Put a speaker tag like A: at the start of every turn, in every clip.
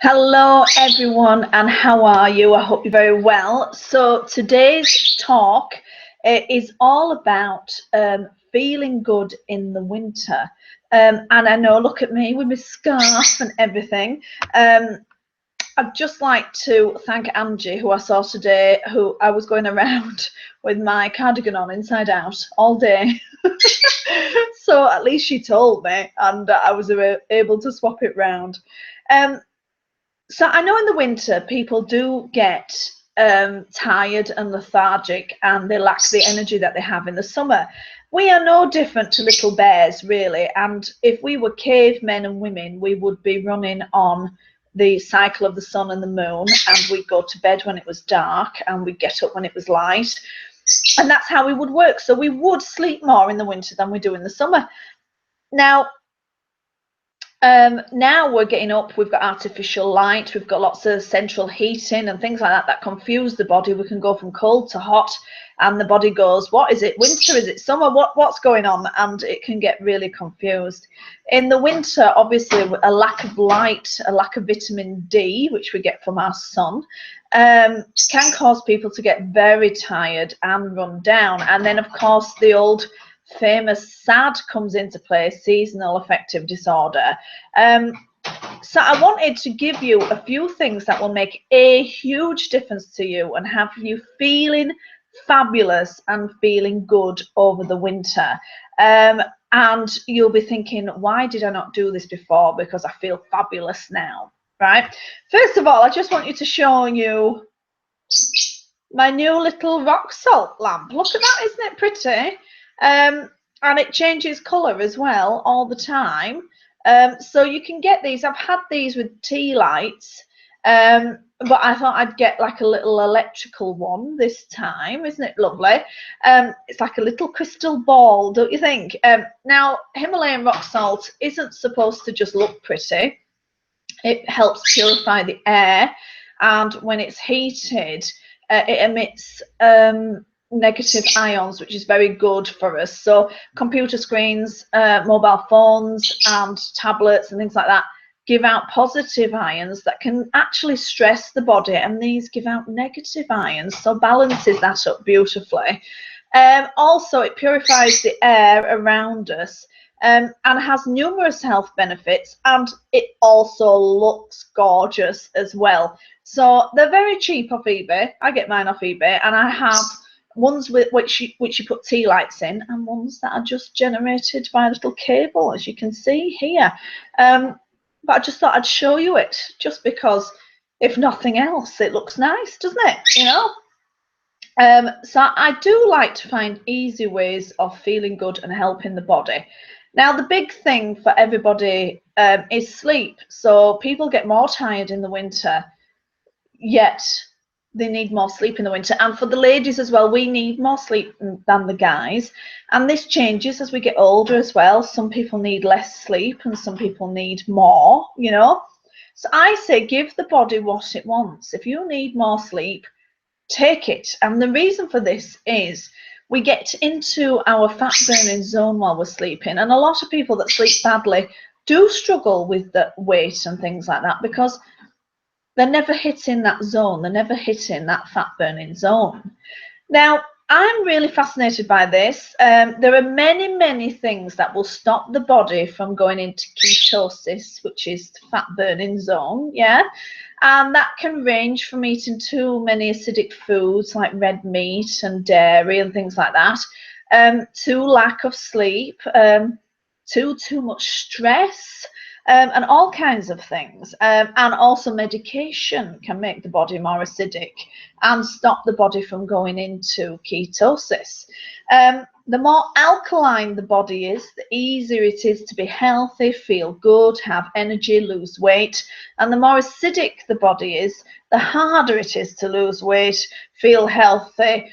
A: Hello, everyone, and how are you? I hope you're very well. So, today's talk is all about feeling good in the winter. And I know, look at me with my scarf and everything. Um, I'd just like to thank Angie, who I saw today, who I was going around with my cardigan on inside out all day. So, at least she told me, and I was able to swap it round. Um, so I know in the winter people do get tired and lethargic and they lack the energy that they have in the summer. We are no different to little bears, really. And if we were cavemen and women, we would be running on the cycle of the sun and the moon, and we'd go to bed when it was dark and we'd get up when it was light. And that's how we would work. So we would sleep more in the winter than we do in the summer. Now, now we're getting up, we've got artificial light, we've got lots of central heating and things like that that confuse the body. We can go from cold to hot, and the body goes, what is it, winter, is it summer, what's going on? And it can get really confused. In the winter, obviously, a lack of light, a lack of vitamin D, which we get from our sun, can cause people to get very tired and run down. And then, of course, the old famous SAD comes into play, seasonal affective disorder. So I wanted to give you a few things that will make a huge difference to you and have you feeling fabulous and feeling good over the winter. And you'll be thinking, why did I not do this before? Because I feel fabulous now, right? First of all, I just want you to show you my new little rock salt lamp. Look at that, isn't it pretty? And it changes colour as well all the time. So you can get these. I've had these with tea lights, but I thought I'd get like a little electrical one this time. Isn't it lovely? It's like a little crystal ball, don't you think? Now, Himalayan rock salt isn't supposed to just look pretty. It helps purify the air, and when it's heated, it emits negative ions, which is very good for us. So computer screens, mobile phones and tablets and things like that give out positive ions that can actually stress the body, and these give out negative ions, so balances that up beautifully. Also, it purifies the air around us, and has numerous health benefits, and it also looks gorgeous as well. So they're very cheap off eBay. I get mine off eBay, and I have ones with which you put tea lights in, and ones that are just generated by a little cable, as you can see here. But I just thought I'd show you it, just because, if nothing else, it looks nice, doesn't it? You know. So I do like to find easy ways of feeling good and helping the body. Now, the big thing for everybody is sleep. So people get more tired in the winter, yet they need more sleep in the winter. And for the ladies as well, we need more sleep than the guys. And this changes as we get older as well. Some people need less sleep and some people need more, you know. So I say give the body what it wants. If you need more sleep, take it. And the reason for this is we get into our fat burning zone while we're sleeping, and a lot of people that sleep badly do struggle with the weight and things like that because they're never hitting that zone, they're never hitting that fat burning zone. Now, I'm really fascinated by this. There are many things that will stop the body from going into ketosis, which is fat burning zone, yeah? And that can range from eating too many acidic foods like red meat and dairy and things like that, to lack of sleep, to too much stress, and all kinds of things. And also medication can make the body more acidic and stop the body from going into ketosis. The more alkaline the body is, the easier it is to be healthy, feel good, have energy, lose weight. And the more acidic the body is, the harder it is to lose weight, feel healthy,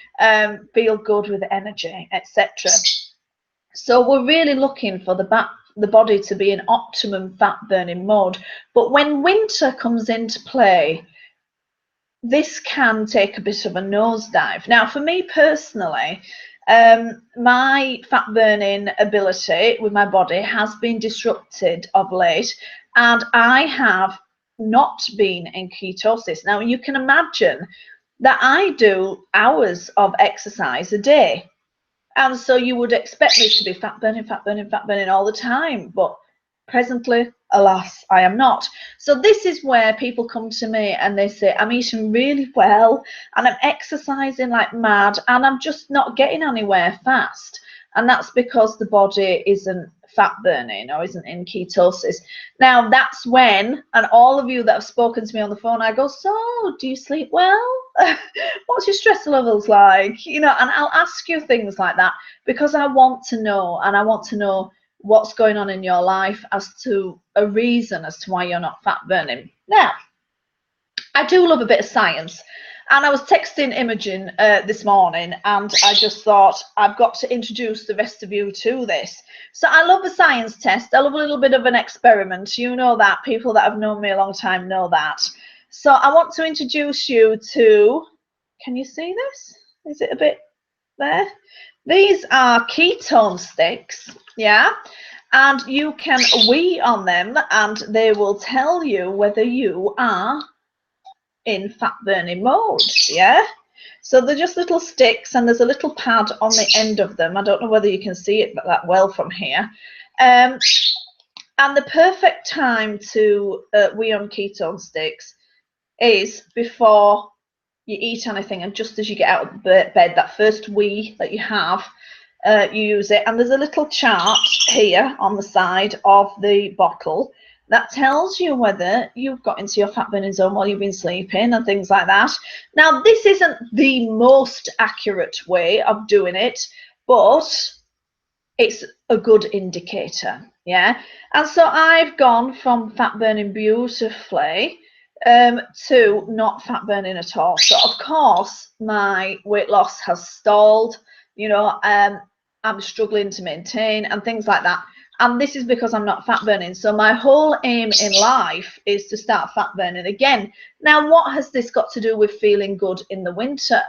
A: feel good with energy, etc. So we're really looking for the body to be in optimum fat burning mode. But when winter comes into play, this can take a bit of a nosedive. Now, for me personally, my fat burning ability with my body has been disrupted of late, and I have not been in ketosis. Now, you can imagine that I do hours of exercise a day. And so you would expect me to be fat burning, fat burning, fat burning all the time. But presently, alas, I am not. So this is where people come to me and they say, I'm eating really well and I'm exercising like mad and I'm just not getting anywhere fast. And that's because the body isn't fat burning or isn't in ketosis. Now, that's when, and all of you that have spoken to me on the phone, I go, so do you sleep well? What's your stress levels like? You know, and I'll ask you things like that because I want to know, and I want to know what's going on in your life as to a reason as to why you're not fat burning. Now, I do love a bit of science. And I was texting Imogen this morning, and I just thought I've got to introduce the rest of you to this. So I love a science test. I love a little bit of an experiment. You know that. People that have known me a long time know that. So I want to introduce you to, can you see this? Is it a bit there? These are ketone sticks, yeah? And you can wee on them, and they will tell you whether you are in fat burning mode, yeah? So they're just little sticks and there's a little pad on the end of them. I don't know whether you can see it that well from here. And the perfect time to wee on ketone sticks is before you eat anything and just as you get out of bed, that first wee that you have, you use it. And there's a little chart here on the side of the bottle that tells you whether you've got into your fat burning zone while you've been sleeping and things like that. Now, this isn't the most accurate way of doing it, but it's a good indicator, yeah? And so I've gone from fat burning beautifully to not fat burning at all. So, of course, my weight loss has stalled, you know, I'm struggling to maintain and things like that. And this is because I'm not fat burning. So my whole aim in life is to start fat burning again. Now, what has this got to do with feeling good in the winter?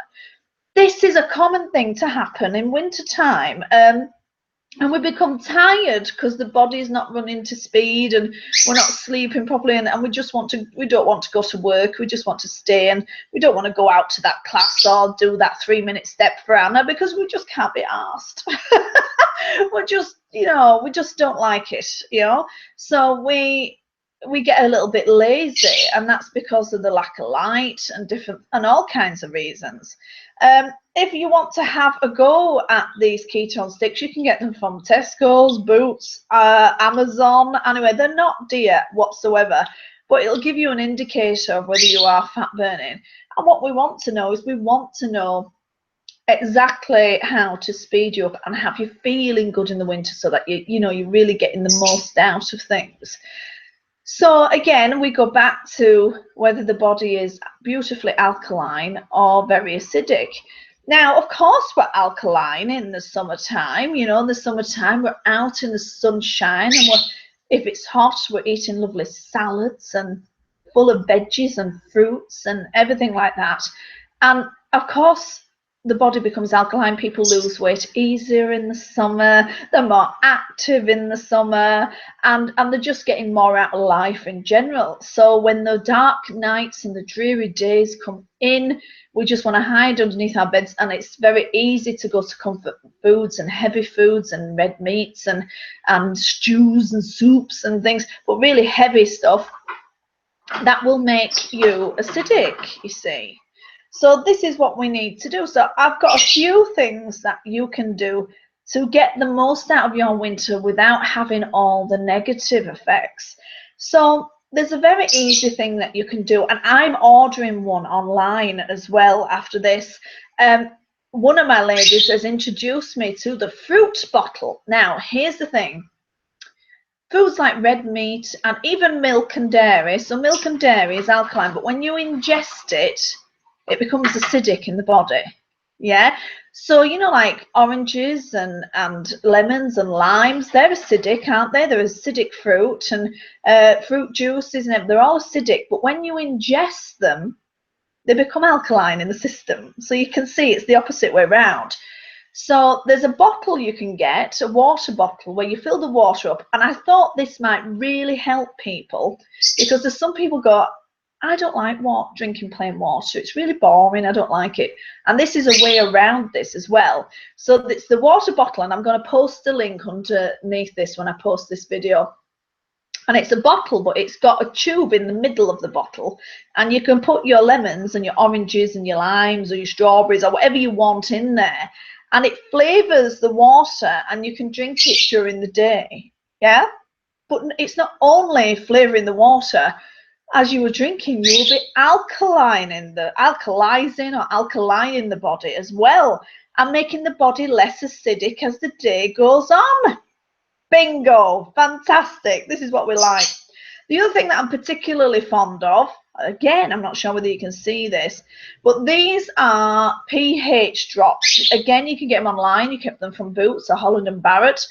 A: This is a common thing to happen in winter time. And we become tired because the body's not running to speed and we're not sleeping properly, and we don't want to go to work, we just want to stay, and we don't want to go out to that class or do that 3-minute step for Anna because we just can't be asked. We're just, you know, we just don't like it, you know. So we get a little bit lazy, and that's because of the lack of light and all kinds of reasons. If you want to have a go at these ketone sticks, you can get them from Tesco's, Boots, Amazon. Anyway, they're not dear whatsoever, but it'll give you an indicator of whether you are fat burning. And what we want to know is we want to know exactly how to speed you up and have you feeling good in the winter so that you're really getting the most out of things. So again, we go back to whether the body is beautifully alkaline or very acidic. Now, of course, we're alkaline in the summertime. You know, in the summertime, we're out in the sunshine, and if it's hot, we're eating lovely salads and full of veggies and fruits and everything like that. And of course, the body becomes alkaline. People lose weight easier in the summer. They're more active in the summer, and they're just getting more out of life in general. So when the dark nights and the dreary days come in, we just want to hide underneath our beds, and it's very easy to go to comfort foods and heavy foods and red meats and stews and soups and things, but really heavy stuff that will make you acidic, you see. So this is what we need to do. So I've got a few things that you can do to get the most out of your winter without having all the negative effects. So there's a very easy thing that you can do, and I'm ordering one online as well after this. One of my ladies has introduced me to the fruit bottle. Now, here's the thing. Foods like red meat and even milk and dairy. So milk and dairy is alkaline, but when you ingest it, it becomes acidic in the body. Yeah. So, you know, like oranges and lemons and limes, they're acidic, aren't they? They're acidic fruit, and fruit juices and everything, they're all acidic. But when you ingest them, they become alkaline in the system. So you can see it's the opposite way around. So there's a bottle you can get, a water bottle, where you fill the water up. And I thought this might really help people, because there's some people go, I don't like drinking plain water. It's really boring. I don't like it. And this is a way around this as well. So it's the water bottle, and I'm going to post a link underneath this when I post this video. And it's a bottle, but it's got a tube in the middle of the bottle, and you can put your lemons and your oranges and your limes or your strawberries or whatever you want in there, and it flavors the water, and you can drink it during the day. Yeah, but it's not only flavoring the water. As you were drinking, you will be alkalizing the body as well, and making the body less acidic as the day goes on. Bingo, fantastic. This is what we like. The other thing that I'm particularly fond of, again, I'm not sure whether you can see this, but these are pH drops. Again, you can get them online. You get them from Boots or Holland and Barrett.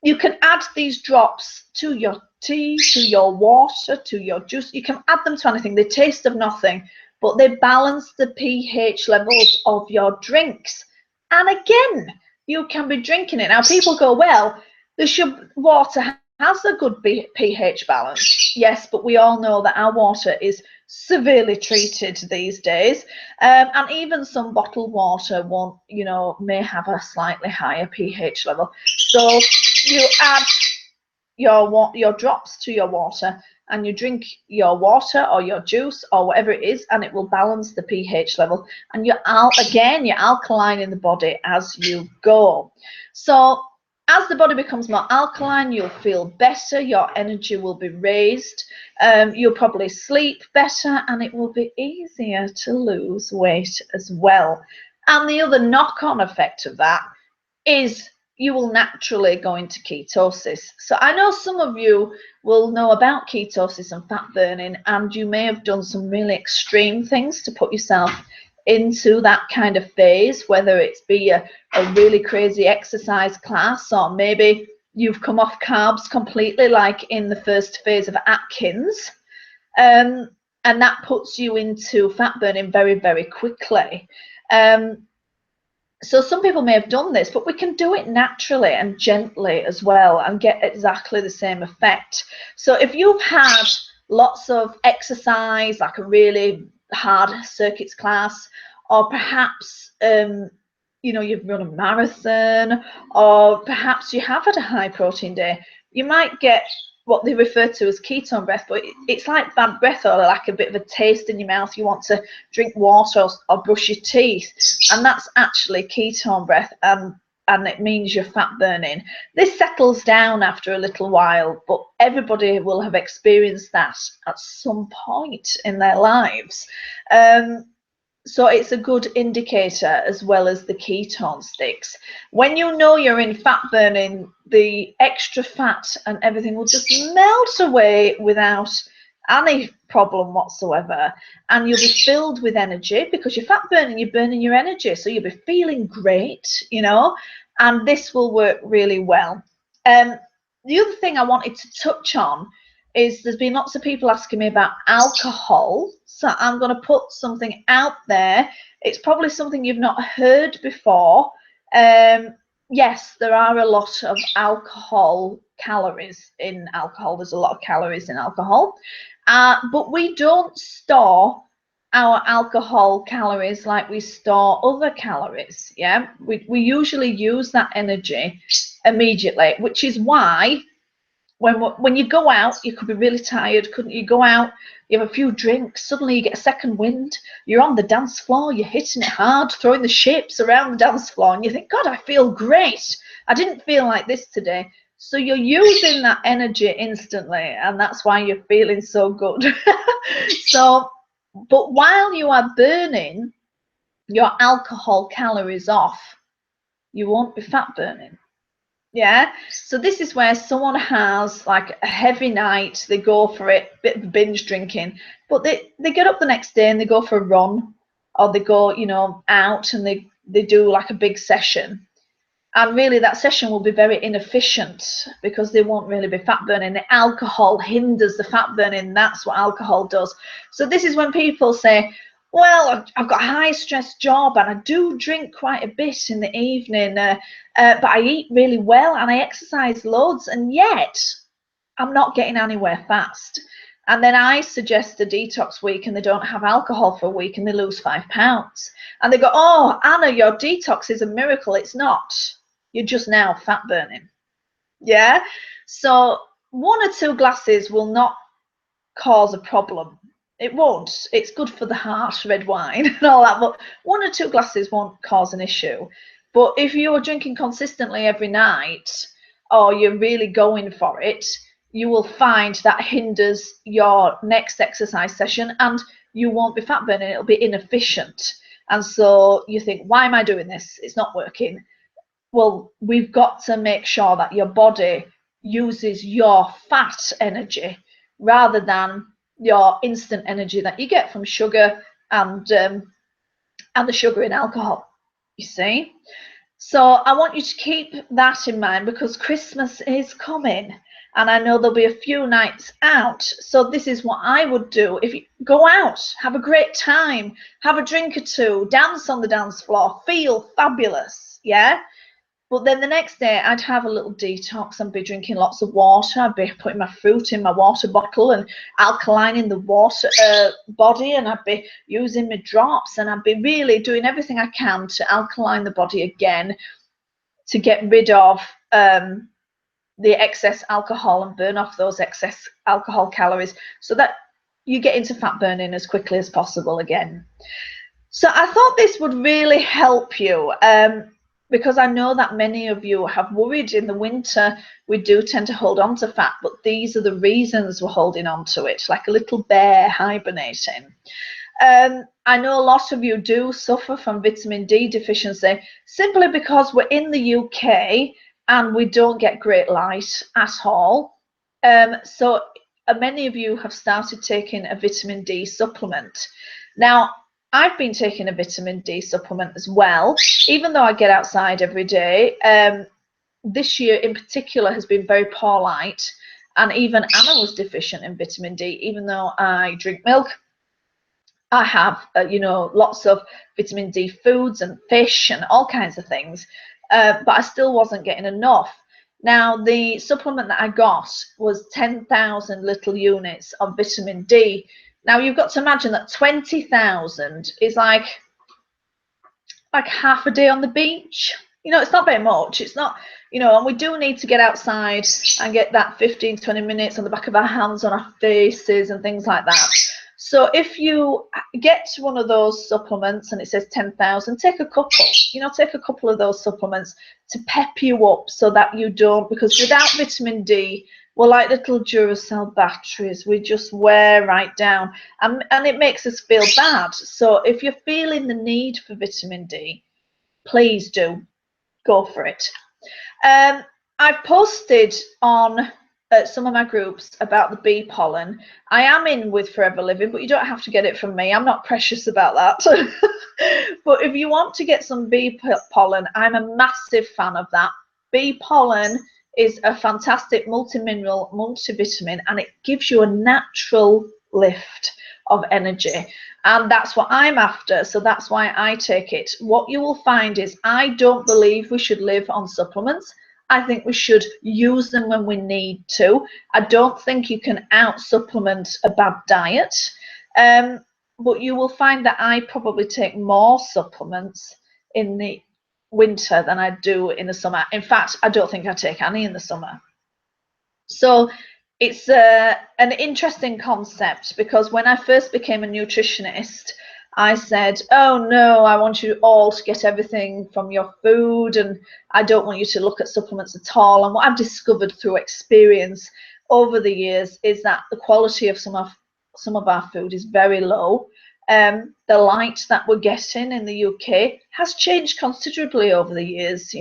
A: You can add these drops to your tea, to your water, to your juice. You can add them to anything. They taste of nothing, but they balance the pH levels of your drinks. And again, you can be drinking it. Now, people go, well, the water has a good pH balance. Yes, but we all know that our water is severely treated these days, and even some bottled water won't, may have a slightly higher pH level. So you add your drops to your water, and you drink your water or your juice or whatever it is, and it will balance the pH level. And you're alkaline in the body as you go. So as the body becomes more alkaline, you'll feel better, your energy will be raised, you'll probably sleep better, and it will be easier to lose weight as well. And the other knock-on effect of that is you will naturally go into ketosis. So I know some of you will know about ketosis and fat burning, and you may have done some really extreme things to put yourself into that kind of phase, whether it's be a really crazy exercise class, or maybe you've come off carbs completely, like in the first phase of Atkins, and that puts you into fat burning very, very quickly. So some people may have done this, but we can do it naturally and gently as well and get exactly the same effect. So if you've had lots of exercise, like a really hard circuits class, or perhaps you've run a marathon, or perhaps you have had a high protein day, you might get what they refer to as ketone breath, but it's like bad breath, or like a bit of a taste in your mouth. You want to drink water or brush your teeth, and that's actually ketone breath, and it means you're fat burning. This settles down after a little while, but everybody will have experienced that at some point in their lives. So it's a good indicator, as well as the ketone sticks. When you know you're in fat burning, the extra fat and everything will just melt away without any problem whatsoever, and you'll be filled with energy, because you're fat burning, you're burning your energy, so you'll be feeling great, and this will work really well. The other thing I wanted to touch on is there's been lots of people asking me about alcohol. So I'm going to put something out there. It's probably something you've not heard before. Yes, there are a lot of calories in alcohol. There's a lot of calories in alcohol. But we don't store our alcohol calories like we store other calories. Yeah, we usually use that energy immediately, which is why when you go out, you could be really tired, couldn't you? Go out, you have a few drinks, suddenly you get a second wind, you're on the dance floor, you're hitting it hard, throwing the shapes around the dance floor, and you think, God, I feel great. I didn't feel like this today. So you're using that energy instantly, and that's why you're feeling so good. But while you are burning your alcohol calories off, you won't be fat burning. Yeah, so this is where someone has like a heavy night, they go for it, bit of binge drinking, but they get up the next day and they go for a run, or they go out and they do like a big session, and really that session will be very inefficient, because they won't really be fat burning. The alcohol hinders the fat burning. That's what alcohol does. So this is when people say, well, I've got a high stress job and I do drink quite a bit in the evening, but I eat really well and I exercise loads, and yet I'm not getting anywhere fast. And then I suggest a detox week and they don't have alcohol for a week and they lose 5 pounds. And they go, oh, Anna, your detox is a miracle. It's not. You're just now fat burning. Yeah. So 1 or 2 glasses will not cause a problem. It won't. It's good for the heart, red wine and all that, but 1 or 2 glasses won't cause an issue. But if you're drinking consistently every night, or you're really going for it, you will find that hinders your next exercise session and you won't be fat burning. It'll be inefficient. And so you think, why am I doing this? It's not working. Well, we've got to make sure that your body uses your fat energy rather than your instant energy that you get from sugar and the sugar in alcohol, you see. So I want you to keep that in mind because Christmas is coming and I know there'll be a few nights out. So this is what I would do. If you go out, have a great time, have a drink or two, dance on the dance floor, feel fabulous, yeah? But then the next day, I'd have a little detox and be drinking lots of water. I'd be putting my fruit in my water bottle and alkalining the water body, and I'd be using my drops, and I'd be really doing everything I can to alkaline the body again to get rid of the excess alcohol and burn off those excess alcohol calories so that you get into fat burning as quickly as possible again. So I thought this would really help you. Because I know that many of you have worried in the winter, we do tend to hold on to fat, but these are the reasons we're holding on to it, like a little bear hibernating. I know a lot of you do suffer from vitamin D deficiency simply because we're in the UK and we don't get great light at all. So many of you have started taking a vitamin D supplement. Now, I've been taking a vitamin D supplement as well, even though I get outside every day. This year in particular has been very poor light, and even Anna was deficient in vitamin D, even though I drink milk. I have, lots of vitamin D foods and fish and all kinds of things, but I still wasn't getting enough. Now, the supplement that I got was 10,000 little units of vitamin D. Now, you've got to imagine that 20,000 is like half a day on the beach. It's not very much. It's not, and we do need to get outside and get that 15, 20 minutes on the back of our hands, on our faces and things like that. So if you get one of those supplements and it says 10,000, take a couple, take a couple of those supplements to pep you up so that you don't, because without vitamin D, we're like little Duracell batteries. We just wear right down and it makes us feel bad. So if you're feeling the need for vitamin D, please do go for it. I've posted on some of my groups about the bee pollen. I am in with Forever Living, but you don't have to get it from me. I'm not precious about that. But if you want to get some bee pollen, I'm a massive fan of that. Bee pollen is a fantastic multi-mineral, multivitamin, and it gives you a natural lift of energy. And that's what I'm after, so that's why I take it. What you will find is I don't believe we should live on supplements. I think we should use them when we need to. I don't think you can out-supplement a bad diet. But you will find that I probably take more supplements in the winter than I do in the summer. In fact, I don't think I take any in the summer. So it's an interesting concept, because when I first became a nutritionist, I said, oh no, I want you all to get everything from your food and I don't want you to look at supplements at all. And what I've discovered through experience over the years is that the quality of some of our food is very low. The light that we're getting in the UK has changed considerably over the years.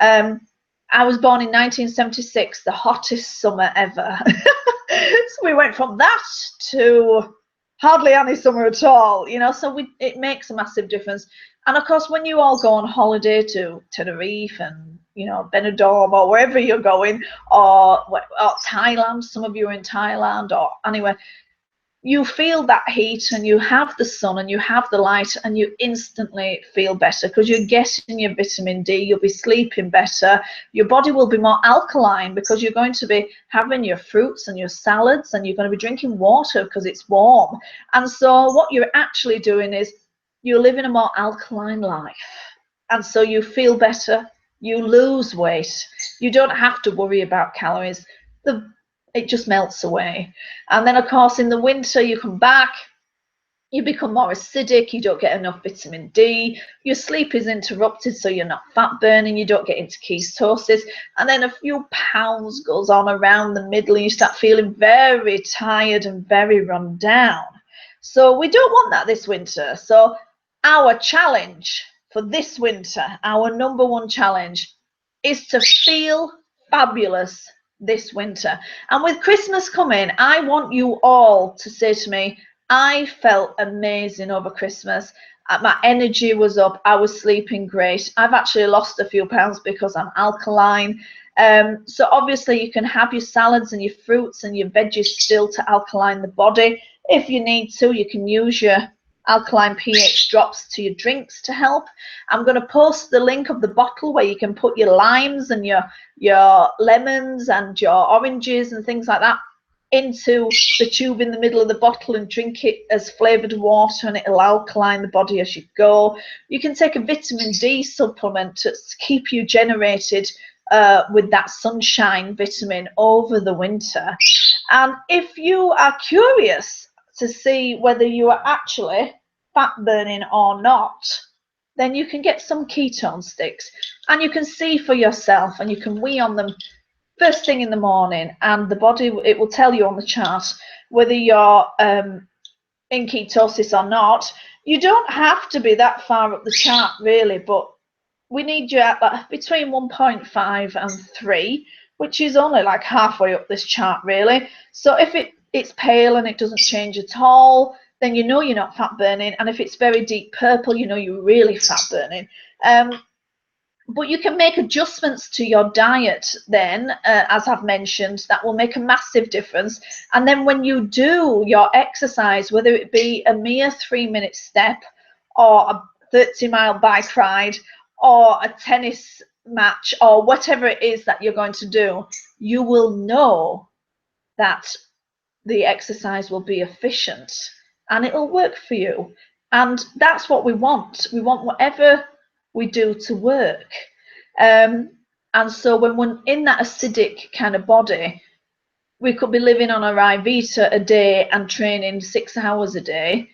A: I was born in 1976, the hottest summer ever. So we went from that to hardly any summer at all, so it makes a massive difference. And of course, when you all go on holiday to Tenerife and Benidorm or wherever you're going, or Thailand, some of you are in Thailand or anywhere, you feel that heat and you have the sun and you have the light and you instantly feel better because you're getting your vitamin D, you'll be sleeping better, your body will be more alkaline because you're going to be having your fruits and your salads and you're going to be drinking water because it's warm. And so what you're actually doing is you're living a more alkaline life. And so you feel better, you lose weight, you don't have to worry about calories. It just melts away. And then, of course, in the winter, you come back, you become more acidic, you don't get enough vitamin D, your sleep is interrupted, so you're not fat burning, you don't get into ketosis, and then a few pounds goes on around the middle, and you start feeling very tired and very run down. So we don't want that this winter. So our challenge for this winter, our #1 challenge, is to feel fabulous this winter. And with Christmas coming, I want you all to say to me, I felt amazing over Christmas. My energy was up. I was sleeping great. I've actually lost a few pounds because I'm alkaline. So obviously you can have your salads and your fruits and your veggies still to alkaline the body. If you need to, you can use your alkaline pH drops to your drinks to help. I'm going to post the link of the bottle where you can put your limes and your lemons and your oranges and things like that into the tube in the middle of the bottle and drink it as flavored water, and it'll alkaline the body as you go. You can take a vitamin D supplement to keep you generated with that sunshine vitamin over the winter. And if you are curious to see whether you are actually fat burning or not, then you can get some ketone sticks and you can see for yourself, and you can wee on them first thing in the morning, and the body, it will tell you on the chart whether you're in ketosis or not. You don't have to be that far up the chart really, but we need you at like between 1.5 and 3, which is only like halfway up this chart really. So if it's pale and it doesn't change at all, then you know you're not fat burning, and if it's very deep purple, you know you're really fat burning. But you can make adjustments to your diet then, as I've mentioned, that will make a massive difference. And then when you do your exercise, whether it be a mere 3-minute step or a 30-mile bike ride or a tennis match or whatever it is that you're going to do, you will know that the exercise will be efficient and it'll work for you. And that's what we want. We want whatever we do to work. And so when we're in that acidic kind of body, we could be living on a Ryvita a day and training 6 hours a day,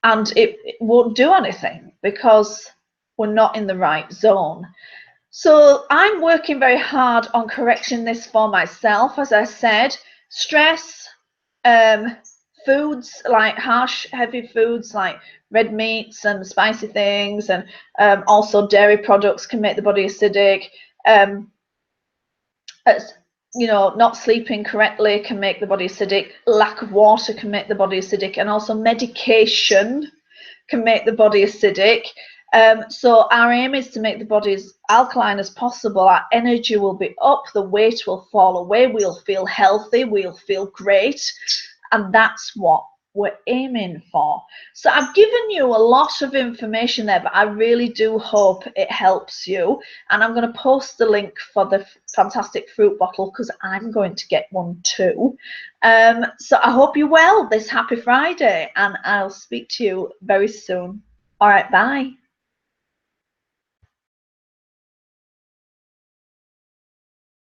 A: and it won't do anything because we're not in the right zone. So I'm working very hard on correcting this for myself. As I said, stress, foods like harsh, heavy foods like red meats and spicy things, and also dairy products can make the body acidic. Not sleeping correctly can make the body acidic. Lack of water can make the body acidic, and also medication can make the body acidic. So our aim is to make the body as alkaline as possible. Our energy will be up, the weight will fall away, we'll feel healthy, we'll feel great, and that's what we're aiming for. So I've given you a lot of information there, but I really do hope it helps you. And I'm going to post the link for the fantastic fruit bottle because I'm going to get one too. So I hope you're well this happy Friday, and I'll speak to you very soon. All right, bye.